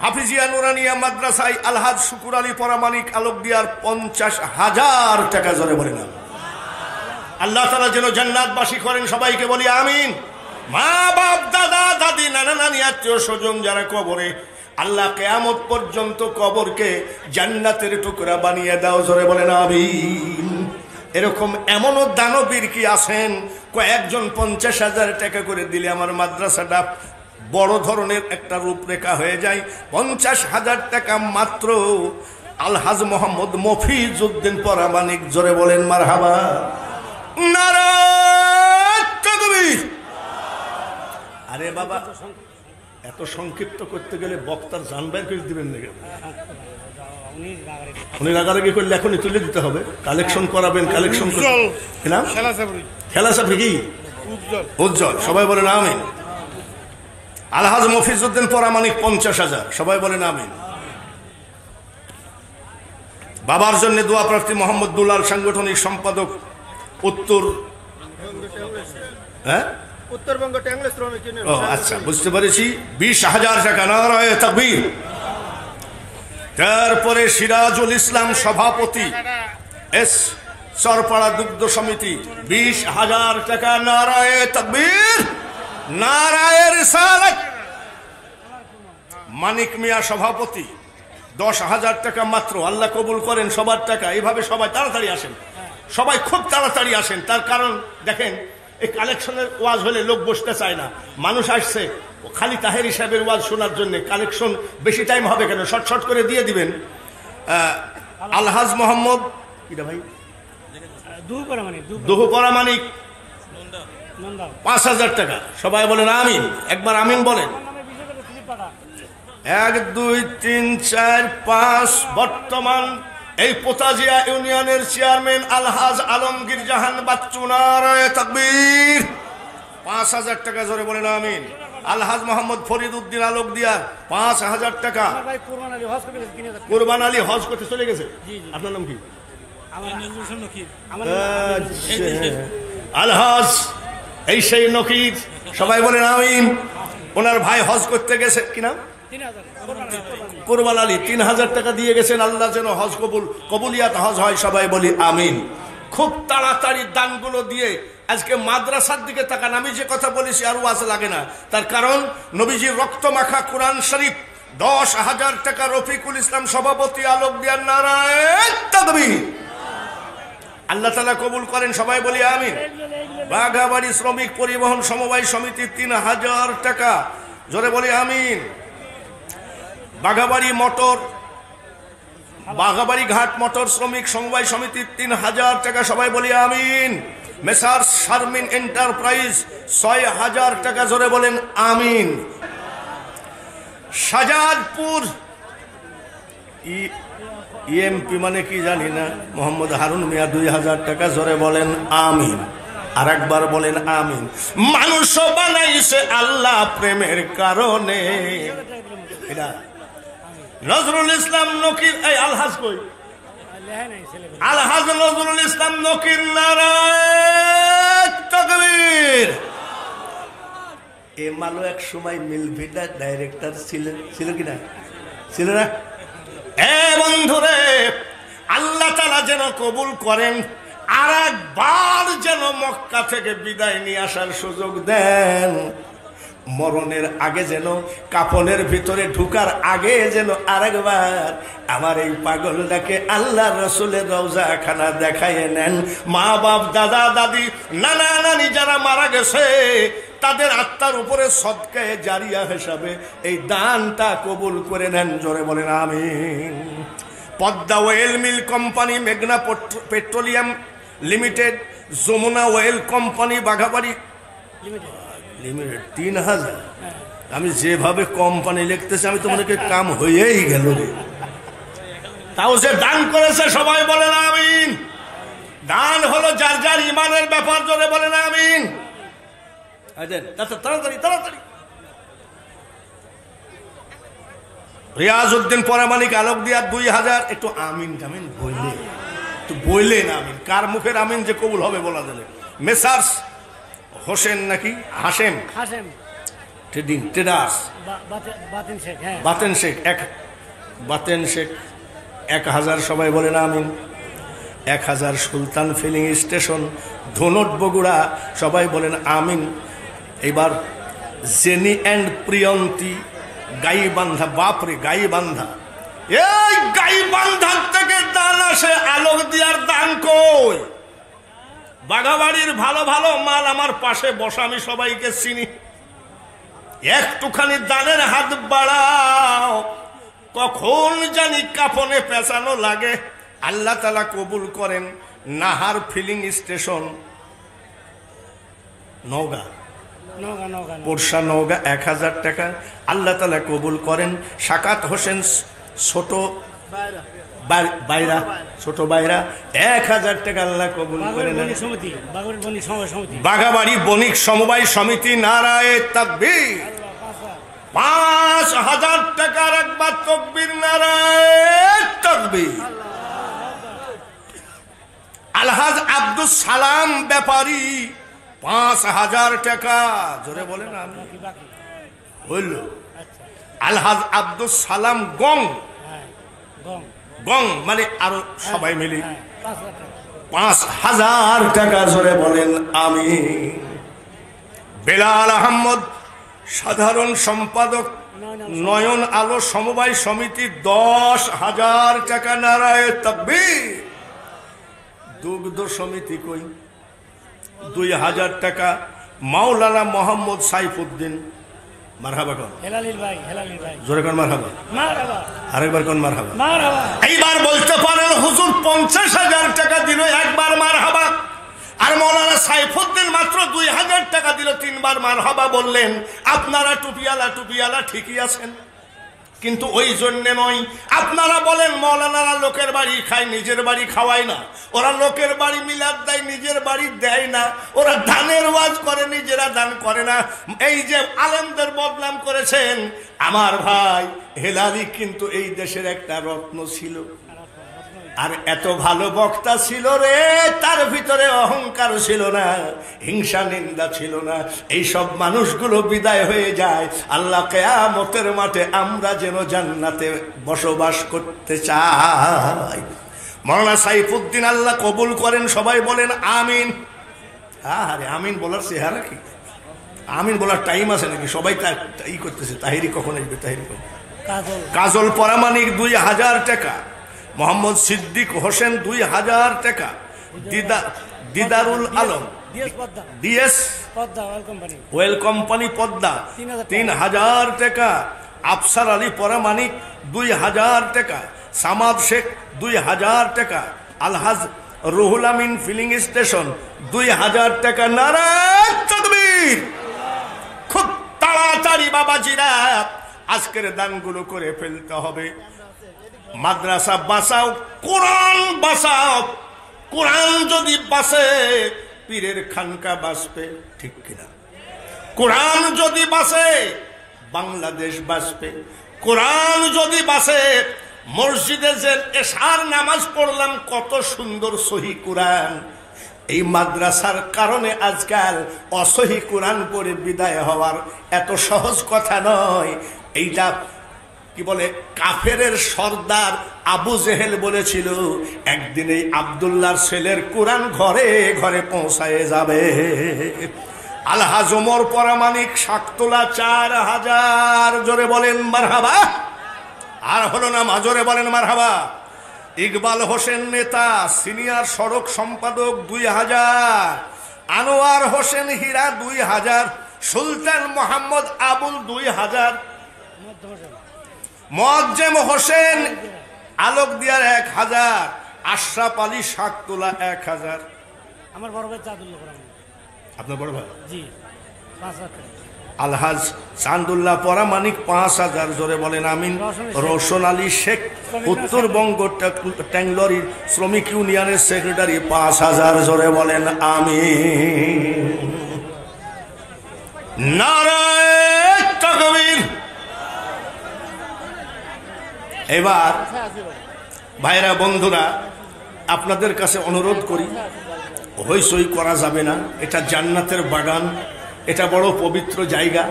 হাফিজিয়া নুরানিয়া মাদ্রাসায় আলহাজ শুকুর আলী পরামানিক আলোক দিয়ার 50,000 টাকা, জোরে বলেন না। আল্লাহ তাআলা যেন জান্নাতবাসী করেন, সবাইকে বলি আমিন। মা বাপ, দাদা দাদি, নানা নানি, আত্মীয় স্বজন যারা কবরে, আল্লাহ কিয়ামত পর্যন্ত কবরকে জান্নাতের টুকরা বানিয়ে দাও, জোরে বলেন আমিন। এরকম এমনও দানবীর কি আছেন, কয়েকজন 50,000 টাকা করে দিলে আমার মাদ্রাসাটা বড় ধরনের একটা রূপরেখা হয়ে যায়। 50,000 টাকা মাত্র। আলহাজ মোহাম্মদ মফিজউদ্দিন পরামানিক, জোরে বলেন মারহাবা। নারায়ে তাকবীর। আরে বাবা, এত সংক্ষিপ্ত করতে গেলে বক্তার জান বের করে দিবেন নাকি? উনি রাগারাগি করলে এখনই তুলে দিতে হবে। কালেকশন করাবেন, কালেকশন খেলা সাফি কি উজ্জ্বল, সবাই বলেন আমিন। আলহাজ মফিজউদ্দিন পরামানিক 50,000, সবাই বলেন আমিন। বাবার জন্য দোয়া প্রার্থী মোহাম্মদ দুলাল, সাংগঠনিক সম্পাদক উত্তরবঙ্গ ট্যাংলা শ্রমিক ইউনিয়ন। ও আচ্ছা, বুঝতে পেরেছি। 20,000 টাকা। নারায়ে তাকবীর। তারপরে সিরাজুল ইসলাম সভাপতি, এস চরপাড়া দুগ্ধ সমিতি, 20,000 টাকা। নারায়ে তাকবীর, নারায়ে রিসালাত। মানিক মিয়া সভাপতি, 10,000 টাকা মাত্র। আল্লাহ কবুল করেন সবার টাকা। এইভাবে সবাই তাড়াতাড়ি আসেন, সবাই খুব তাড়াতাড়ি আসেন। তার কারণ দেখেন, এই কালেকশনের ওয়াজ হলে লোক বসতে চায় না। মানুষ আসছে খালি তাহেরি সাহেবের ওয়াজ শোনার জন্য। কালেকশন বেশি টাইম হবে কেন, শর্ট শর্ট করে দিয়ে দিবেন। আলহাজ মোহাম্মদ ভাই দুহু পরামানিক 5,000 টাকা। সবাই বলেন আমিন। একবার আমিন বলেন। 1 2 3 4 5 বর্তমান এই পোতাজিয়া ইউনিয়নের চেয়ারম্যান আলহাজ আলমগীর জাহান বাচ্চু। নারায়ে তাকবীর। 5,000 টাকা, জোরে বলেন আমিন। আলহাজ মোহাম্মদ ফরিদ উদ্দিন আলোক দিয়ার 5,000 টাকা। কুরবান আলী হজ করতে চলে গেছে। আপনার নাম কি? আলহাজ এই সেই নকির, সবাই বলেন আমিন। ওনার ভাই হজ করতে গেছে, কি নাম? কোরবান আলী 3000 টাকা দিয়ে গেছেন। আল্লাহ যেন হজ কবুলিয়াত হজ হয়, সবাই বলি আমিন। খুব তাড়াতাড়ি দানগুলো দিয়ে আজকে মাদ্রাসার দিকে তাকান। আমি যে কথা বলেছি আর ওয়াজ লাগে না, তার কারণ নবীজির রক্ত মাখা কোরআন শরীফ 10,000 টাকা রফিকুল ইসলাম সভাপতি, আলোক দিয়ার নারায়ণ তাকবীর। আল্লাহ তাআলা কবুল করেন, সবাই বলি আমিন। বাঘাবাড়ি শ্রমিক পরিবহন সমবায় সমিতি 3000 টাকা, জোরে বলি আমিন। বাঘাবাড়ি ঘাট মোটর শ্রমিক সমবায় সমিতি 3000 টাকা, সবাই বলি আমিন। মেসার্স শারমিন এন্টারপ্রাইজ 6000 টাকা, জোরে বলেন আমিন। শাহজাদপুর ইএমপি মানে কি জানি না, মোহাম্মদ হারুন মিয়া 2000 টাকা, জোরে বলেন আমিন। আর একবার বলেন আমিন। মানুষ বানাইছে আল্লাহ প্রেমের কারণে। এটা নজরুল ইসলাম নকির, এই আলহাজ কই, আলহাজ নজরুল ইসলাম নকির নারায়ণ তাকবীর। এ মালো এক সময় মিলভিটা ডাইরেক্টর ছিল কিনা, ছিল না? এ বন্ধুরে, আল্লাহ তাআলা যেন কবুল করেন, আর একবার যেন মক্কা থেকে বিদায় নিয়ে আসার সুযোগ দেন। মরণের আগে যেন, কাফনের ভিতরে ঢুকার আগে যেন আরেকবার আমার এই পাগলটাকে আল্লাহ রসুলের রওজা খানা দেখাইয়ে নেন। মা বাপ, দাদা দাদি, নানা নানি যারা মারা গেছে তাদের আত্মার উপরে সদকায়ে জারিয়া হিসাবে এই দানটা কবুল করে নেন, জোরে বলেন আমিন। পদ্মা অয়েল মিল কোম্পানি, মেঘনা petroleum limited, Jamuna oil company বাঘাবাড়ি limited 3000। আমি যেভাবে কোম্পানি লিখতেছি আমি তোমাদেরকে কাম হয়েই গেল রে। তাও যে দান করেছে সবাই বলেন আমিন। দান হলো যার যার ইমানের ব্যাপার, জোরে বলেন আমিন। তাড়াতাড়ি তাড়াতাড়ি। রিয়াজউদ্দিন পরামানিক আলোক দিয়া 2000, একটু আমিন টামিন বললে, একটু বললেন আমিন। কার মুখের আমিন যে কবুল হবে বলা যাবে। মেসার্স হোসেন নাকি হাসেম ট্রেডিং ট্রেডার্স, বাতেন শেখ 1000, সবাই বলেন আমিন। 1000 সুলতান ফিলিং স্টেশন ধনট বগুড়া, সবাই বলেন আমিন। এবার জেনি অ্যান্ড প্রিয়ন্তী গাইবান্ধা, বাপরে গাইবান্ধা, এই গাইবান্ধার থেকে দান আসে, আলোক দিয়ার দান কই? বাঘাবাড়ির ভালো ভালো মাল আমার পাশে বসা, আমি সবাইকে চিনি। একটুখানি দানের হাত বাড়াও, কখন জানি কাফনে পেঁচানো লাগে। আল্লাহ তাআলা কবুল করেন। নাহার ফিলিং স্টেশন নওগাঁ, পোরশা নওগাঁ 1000 টাকা, আল্লাহ তাআলা কবুল করেন। সাকাত হোসেন ছোট বাইরা, ছোট বাইরা 1000 টাকা, আল্লাহ কবুল করেন। বাঘাবাড়ি বণিক সমবায় সমিতি নারায়ে তাকবীর 5000 টাকার একবার তাকবীর, নারায়ে তাকবীর। আলহাজ আব্দুস সালাম ব্যাপারী 5000 টাকা, জোরে বলেন আমি হইল। আলহাজ আব্দুস সালাম গং মানে আরো সবাই মিলি 5000 টাকা, জোরে বলেন আমি। বেলাল আহমদ সাধারণ সম্পাদক নয়ন আলো সমবায় সমিতি 10,000 টাকা, নারায়ে তাকবীর। দুগ্ধ সমিতি কই 2000 টাকা, মাওলানা মোহাম্মদ সাইফুদ্দিন, মারহাবা কোন জোরে কোন মারহাবা, আরেকবার কোন মারহাবা। এইবার বলতে পারেন হুজুর 50,000 টাকা দিল, একবার মারহাবা। আর মাওলানা সাইফুদ্দিন মাত্র 2000 টাকা দিল, 3বার মারহাবা বললেন। আপনারা টুপিয়ালা ঠিকই আছেন, কিন্তু ওই জন্য নয়। আপনারা বলেন মাওলানারা লোকের বাড়ি খায়, নিজের বাড়ি খাওয়ায় না। ওরা লোকের বাড়ি মিলাদ দেয়, নিজের বাড়ি দেয় না। ওরা দানের ওয়াজ করে, নিজেরা দান করে না। এই যে আলেমদের বদনাম করেছেন, আমার ভাই হেলালি কিন্তু এই দেশের একটা রত্ন ছিল। আর এত ভালো বক্তা ছিল রে, তার ভিতরে অহংকার ছিল না, হিংসা নিন্দা ছিল না। এই সব মানুষগুলো বিদায় হয়ে যায়। আল্লাহ কিয়ামতের মাঠে আমরা যেন জান্নাতে বসবাস করতে চাই। মাওলানা সাইফুদ্দিন আল্লাহ কবুল করেন, সবাই বলেন আমিন। আরে আমিন বলার চেহারা কি, আমিন বলার টাইম আছে নাকি? সবাই ই করতেছে, তাহিরি কখন আসবে, তাহিরি কখন। কাজল পরামানিক 2000 টাকা, মোহাম্মদ সিদ্দিক হোসেন 2000 টাকা, Didarul Alam DS well company Padma 3000 টাকা, আফসার আলী পরামানিক 2000 টাকা, সামাদ শেখ 2000 টাকা, আলহাজ রুহুল আমিন ফিলিং স্টেশন 2000 টাকা। নারায়ে তাকবীর। খুব তাড়াতাড়ি বাবাজিরা আজকের দানগুলো করে ফেলতে হবে। মাদ্রাসা বাঁচাও, কোরআন বাঁচাও। কোরআন যদি বাঁচে পীরের খানকা বাঁচবে, ঠিক কিনা? কোরআন যদি বাঁচে বাংলাদেশ বাঁচবে। কোরআন যদি বাঁচে, মসজিদে যে এশার নামাজ পড়লাম কত সুন্দর সহি কোরআন, এই মাদ্রাসার কারণে আজকাল অসহি কোরআন পড়ে বিদায় হওয়ার এত সহজ কথা নয়। এইটা কি বলে, কাফেরের সর্দার আবু জেহেল বলেছিল একদিন এই আব্দুল্লাহর ছেলের কোরআন ঘরে ঘরে পৌঁছায় যাবে। আলহাজ ওমর পরামানিক শাকতোলা 4000, জোরে বলেন মারহাবা। আর হলো না, মাজরে বলেন মারহাবা। ইকবাল হোসেন নেতা সিনিয়র সড়ক সম্পাদক 2000, আনোয়ার হোসেন হীরা 2000, সুলতান মোহাম্মদ আবুল 2000, মুয়াজ্জেম হোসেন আলোক দিয়ার 1000, আশরাফ আলী শাকতোলা 1000। আমার বড় ভাই চাঁদুল্লাহ, আপনার বড় ভাই জি 5000 টাকা। আলহাজ চান্দুল্লাহ পরামানিক 5000, জোরে বলেন আমিন। রোশন আলী শেখ উত্তরবঙ্গ ট্যাংলরির শ্রমিক ইউনিয়নের সেক্রেটারি 5000, জোরে বলেন আমিন। নারায়ে তাকবীর। এবার ভাইরা বন্ধুরা, আপনাদের কাছে অনুরোধ করি, হইচই করা যাবে না। এটা জান্নাতের বাগান, এটা বড় পবিত্র জায়গা।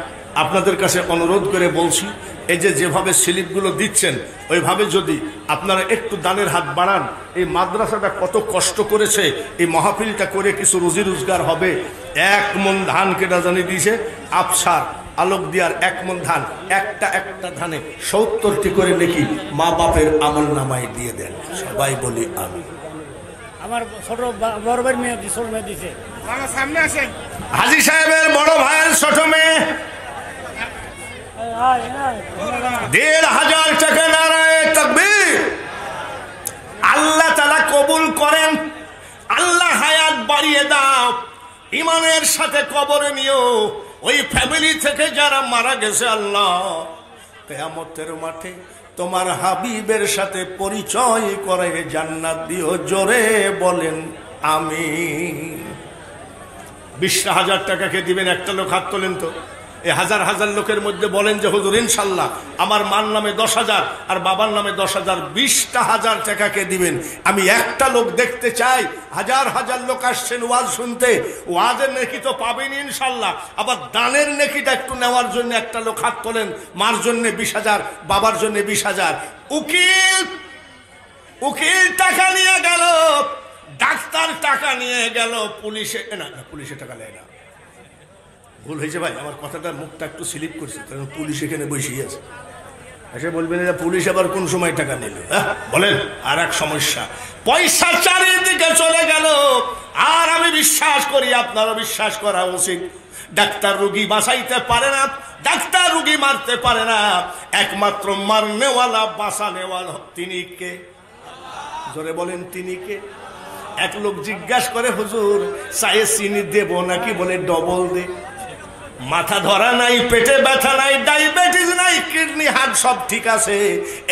আপনাদের কাছে অনুরোধ করে বলছি, এই যে যেভাবে স্লিপগুলো দিচ্ছেন ওইভাবে যদি আপনারা একটু দানের হাত বাড়ান, এই মাদ্রাসাটা কত কষ্ট করেছে, এই মাহফিলটা করে কিছু রুজি রোজগার হবে। 1 মণ ধান কেটা জানিয়ে দিয়েছে আফসার আলোক দিয়ার, 1 মণ ধান, একটা ধানে 70টি করে নাকি মা বাপের আমল নামায় দিয়ে দেন। সবাই বলি আমি। আমার ছোট বড় ভাইয়ের মেয়ে, ছোট মেয়ে দিছে, সামনে আসেন। হাজী সাহেবের বড় ভাইয়ের ছোট মেয়ে 1500 টাকা। নারায়ে তাকবীর। আল্লাহ তাআলা কবুল করেন। আল্লাহ হায়াত বাড়িয়ে দাও, ইমানের সাথে কবরে নিও। ওই ফ্যামিলি থেকে যারা মারা গেছে, আল্লাহ কিয়ামতের মাঠে তোমার হাবিবের সাথে পরিচয় করে জান্নাত দিও। জোরে বলেন আমিন। 20,000 টাকাকে দিবেন? একটা লোক হাত তোলেন তো। এই হাজার হাজার লোকের মধ্যে বলেন যে হুজুর ইনশাল্লাহ আমার মার নামে 10,000 আর বাবার নামে 10,000, 20,000 টাকাকে দিবেন। আমি একটা লোক দেখতে চাই। হাজার হাজার লোক আসছেন ওয়াজ শুনতে, ওয়াজের নেকি তো পাবেন ইনশাল্লাহ, আবার দানের নেকিটা একটু নেওয়ার জন্য একটা লোক হাত তোলেন। মার জন্য 20,000, বাবার জন্য 20,000। উকিল টাকা নিয়ে গেল, ডাক্তার টাকা নিয়ে গেল, পুলিশে না, পুলিশে টাকা নেয় না, ভুল হয়েছে ভাই, আমার কথাটা মুখটা একটু স্লিপ করছে, কারণ পুলিশ এখানে বসেই আছে। এসে বলবেন যে পুলিশ আবার কোন সময় টাকা নিল, বলেন। আর এক সমস্যা, পয়সা চারিদিকে চলে গেল। আর আমি বিশ্বাস করি, আপনারও বিশ্বাস করা উচিত, ডাক্তার রুগী বাঁচাইতে পারে না, ডাক্তার রুগী মারতে পারে না, একমাত্র মারনেওয়ালা বাঁচানেওয়ালা তিনি কে? জোরে বলেন তিনি কে? এক লোক জিজ্ঞাসা করে, হুজুর চায়ে চিনি দেব নাকি? বলে ডবল দে। মাথা ধরা নাই, পেটে ব্যথা নাই, ডায়াবেটিস নাই, কিডনি হার্ট সব ঠিক আছে,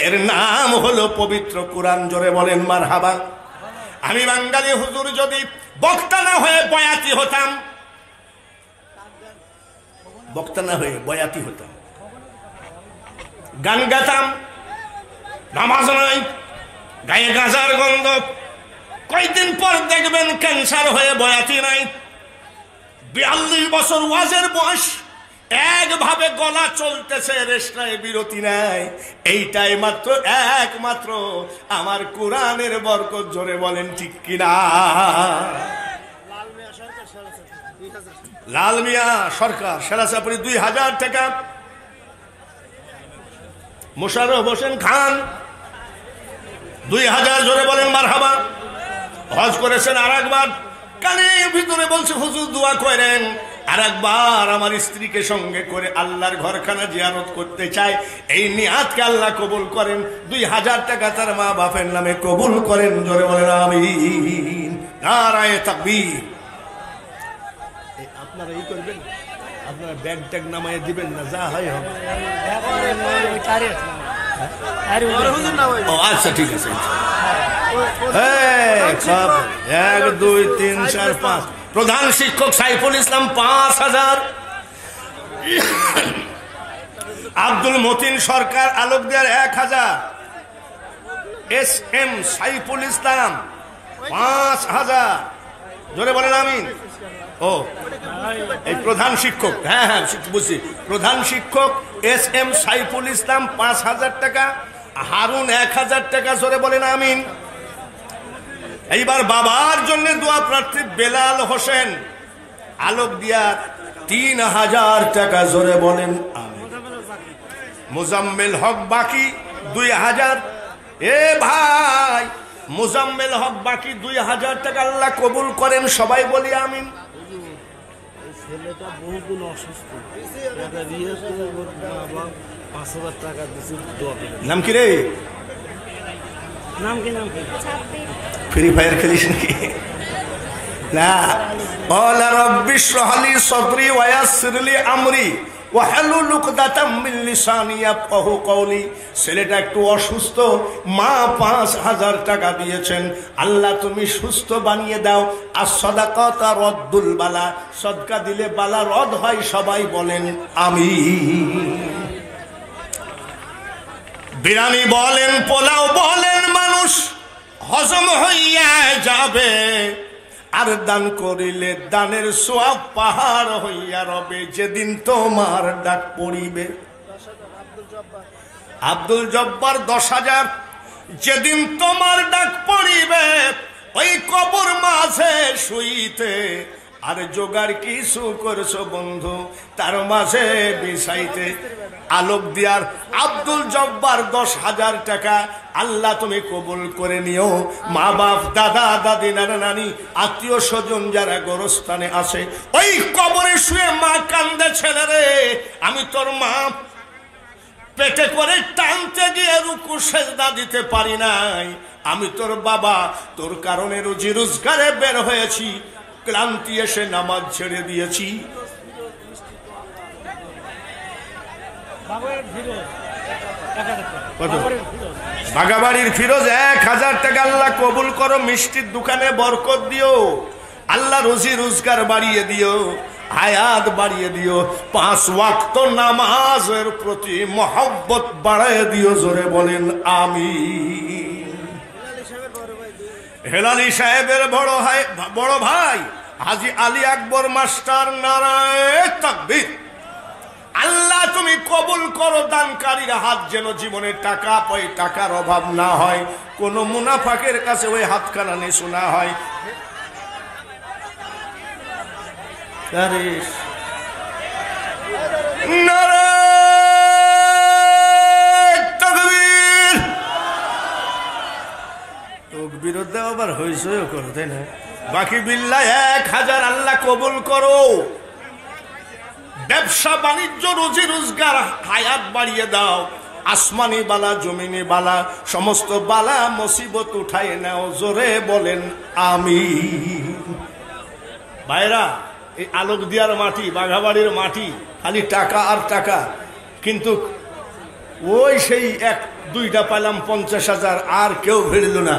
এর নাম হলো পবিত্র কোরআন। জোরে বলেন মারহাবা। আমি বাঙালি হুজুর যদি বক্তা না হয়ে বয়াতি হতাম, বক্তা না হয়ে বয়াতি হতাম, গান গাতাম, নামাজ নাই, গায়ে গাঁজার গন্ধ। কয়েকদিন পর দেখবেন ক্যান্সার হয়ে বয়াতি নাই। 42 বছর ওয়াজের বয়স, একভাবে গলা চলতেছে, রেস্ট নাই, বিরতি নাই। এইটাই মাত্র একমাত্র আমার কোরআনের বরকত। জোরে বলেন ঠিক কিনা? লাল মিয়া সরকার সেরাসাপুরি 2000 টাকা। মোশাররফ হোসেন খান 2000। জোরে বলেন মারহাবা। হজ করেছেন আরেকবার, কানের ভিতরে বলছে হুজুর দোয়া করেন। আরেকবার আমার স্ত্রীকে সঙ্গে করে আল্লাহর ঘরখানা জিয়ারত করতে চাই, এই নিয়াতকে আল্লাহ কবুল করেন। 2000 টাকা তার মা বাপের নামে কবুল করেন। জোরে বলেন আমিন। নারায়ে তাকবীর। আপনারা এই করবেন, আপনারা ব্যাগ ট্যাগ নামায় দিবেন না, যা হয় হবে। আচ্ছা ঠিক আছে। 1 2 3 4 5। প্রধান শিক্ষক সাইফুল ইসলাম 5000। আব্দুল মতিন সরকার আলোকদিয়ার 1000। SM সাইফুল ইসলাম 5000। জোরে বলেন আমিন। ও এই প্রধান শিক্ষক, হ্যাঁ হ্যাঁ বুঝছি, প্রধান শিক্ষক SM সাইফুল ইসলাম 5000 টাকা। হারুন 1000 টাকা। জোরে বলেন আমিন। এইবার বাবার জন্য দোয়া প্রার্থী বেলাল হোসেন আলোকদিয়ার 3000 টাকা। জোরে বলেন আমিন। মুজাম্মেল হক বাকি 2000। এ ভাই মুজাম্মেল হক বাকি 2000 টাকা আল্লাহ কবুল করেন। সবাই বলি আমিন। ছেলেটা বহুদিন অসুস্থ, 5000 টাকা দিচ্ছে। নাম কি রে? নাম কি? ফ্রি ফায়ার খেলিস নাকি? না। ক্বালা রাব্বি ইশরাহ লি সাদরি ওয়া ইয়াসসির লি আমরি ওয়া হালুল উকদাতাম মিন লিসানি ইয়াফকাহু কওলি। ছেলেটা একটু অসুস্থ, মা 5000 টাকা দিয়েছেন। আল্লাহ তুমি সুস্থ বানিয়ে দাও। আর সাদাকাতা রদ্দুল বালা, সদকা দিলে বালা রদ হয়। সবাই বলেন আমিন। বিরিয়ানি বলেন, পোলাও বলেন, মানুষ হজম হইয়া যাবে। আর দান করিলে দানের সোয়াব পাহাড় হইয়া রবে। যেদিন তোমার ডাক পড়িবে। আব্দুল জব্বার 10000। যেদিন তোমার ডাক পড়িবে, ওই কবর মাঝে শুইতে আর জোগাড় কিছু করছো বন্ধু, তার মাঝে বিছাইতে। আলোকদিয়ার আব্দুল জব্বার 10000 টাকা। আল্লাহ তুমি কবুল করে নিও। মা বাপ, দাদা দাদি, নানা নানি, আত্মীয় স্বজন যারা গোরস্থানে আছে, ওই কবরে শুয়ে মা কান্দে, ছেলে রে আমি তোর মা, পেটে করে টানতে গিয়ে রুকু সেজদা দিতে পারি নাই। আমি তোর বাবা, তোর কারণে রুজি রোজগারে বের হয়েছি, ক্লান্তি এসে নামাজ ছেড়ে দিয়েছি। বাগাবাড়ির ফিরোজ 1000 টাকা। আল্লাহ কবুল করো। মিষ্টির দোকানে বরকত দিও। আল্লাহ রুজি রোজগার বাড়িয়ে দিও, হায়াত বাড়িয়ে দিও। 5 ওয়াক্ত নামাজের প্রতি মহব্বত বাড়ায় দিও। জোরে বলেন আমিন। হেলালি সাহেবের বড় ভাই হাজী আলী আকবর মাস্টার, নারায়ে তাকবীর। আল্লাহ তুমি কবুল করো। দানকারীর হাত যেন জীবনে টাকার অভাব না হয়, কোন মুনাফাকের কাছে ওই হাতখানা নিচু না হয়। বিরুদ্ধে আবার হইসইও করো, তাই না? বাকি বিল্লাহ 1000 আল্লাহ কবুল করো। ব্যবসা বাণিজ্য, রুজি রোজগার, হায়াত বাড়িয়ে দাও। আসমানি বালা, জমিনি বালা, সমস্ত বালা মুসিবত উঠায় নাও। জোরে বলেন আমিন। ভাইরা, এই আলোকদিয়ার মাটি, বাঘাবাড়ির মাটি, খালি টাকা আর টাকা। কিন্তু ওই সেই 1-2টা পাইলাম 50,000, আর কেউ ভিড়ল না।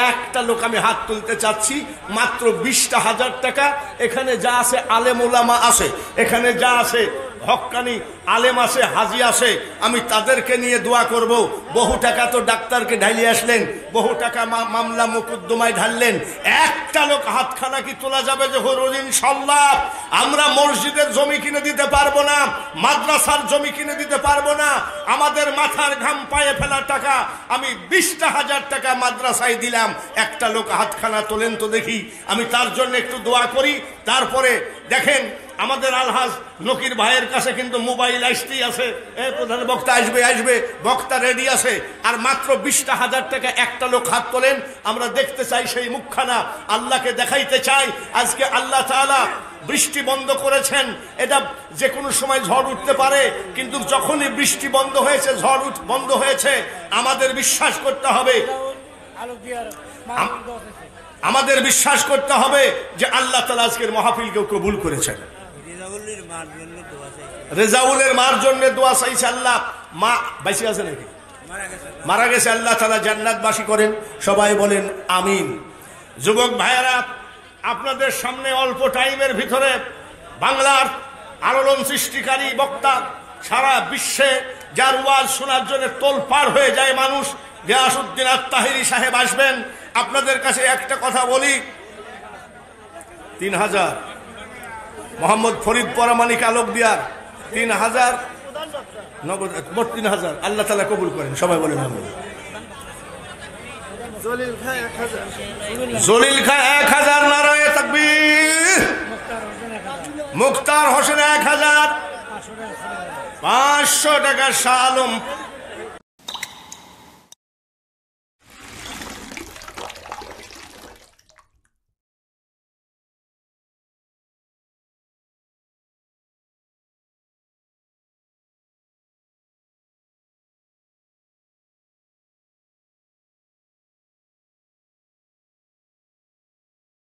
একটা লোক আমি হাত তুলতে চাচ্ছি, মাত্র 20,000 টাকা। এখানে যা আছে আলেম ওলামা আছে, এখানে যা আছে হক্কানি আলেম আছে, হাজি আছে, আমি তাদেরকে নিয়ে দোয়া করব। বহু টাকা তো ডাক্তারকে ঢালিয়ে আসলেন, বহু টাকা মামলা মোকদ্দমায় ঢাললেন, একটা লোক হাতখানা কি তোলা যাবে যে হরুন ইনশাল্লাহ আমরা মসজিদের জমি কিনে দিতে পারবো না, মাদ্রাসার জমি কিনে দিতে পারবো না, আমাদের মাথার ঘাম পায়ে ফেলার টাকা আমি 20,000 টাকা মাদ্রাসায় দিলাম, একটা লোক হাতখানা তোলেন তো দেখি, আমি তার জন্য একটু দোয়া করি। তারপরে দেখেন আমাদের আলহাজ নকির ভাইয়ের কাছে কিন্তু মোবাইল আসতেই আছে, প্রধান বক্তা আসবে আসবে, বক্তা রেডি আছে, আর মাত্র 20,000 টাকা একটা লোক হাত তোলেন, আমরা দেখতে চাই সেই মুখখানা, আল্লাহকে দেখাইতে চাই। আজকে আল্লাহ তাআলা বৃষ্টি বন্ধ করেছেন, এটা যে কোনো সময় ঝড় উঠতে পারে, কিন্তু যখনই বৃষ্টি বন্ধ হয়েছে, ঝড় বন্ধ হয়েছে, আমাদের বিশ্বাস করতে হবে, আমাদের বিশ্বাস করতে হবে যে আল্লাহ তাআলা আজকের মাহফিলকে কবুল করেছেন। রেজাউলের মার জন্য দোয়া চাইছে, আল্লাহ মা বেঁচে আছে নাকি মারা গেছে, আল্লাহ তাআলা জান্নাতবাসী করেন, সবাই বলেন আমিন। যুবক ভাইয়েরা, আপনাদের সামনে অল্প টাইমের ভিতরে বাংলার আলোড়ন সৃষ্টিকারী বক্তা, সারা বিশ্বে যার ওয়াজ শোনার জন্য তোলপাড় হয়ে যায় মানুষ, গিয়াসউদ্দিন আত-তাহিরি সাহেব আসবেন। আপনাদের কাছে একটা কথা বলি, 3000 মোহাম্মদ ফরিদ পরামানিক আলোকদিয়ার 3000 নগদ, মোট 3000, আল্লাহ তাআলা কবুল করেন, সবাই বলেন আমিন। জলিল খাঁ 1000, নারায়ে তাকবীর। মুক্তার হোসেন 1000, 500 টাকা। শাহ আলম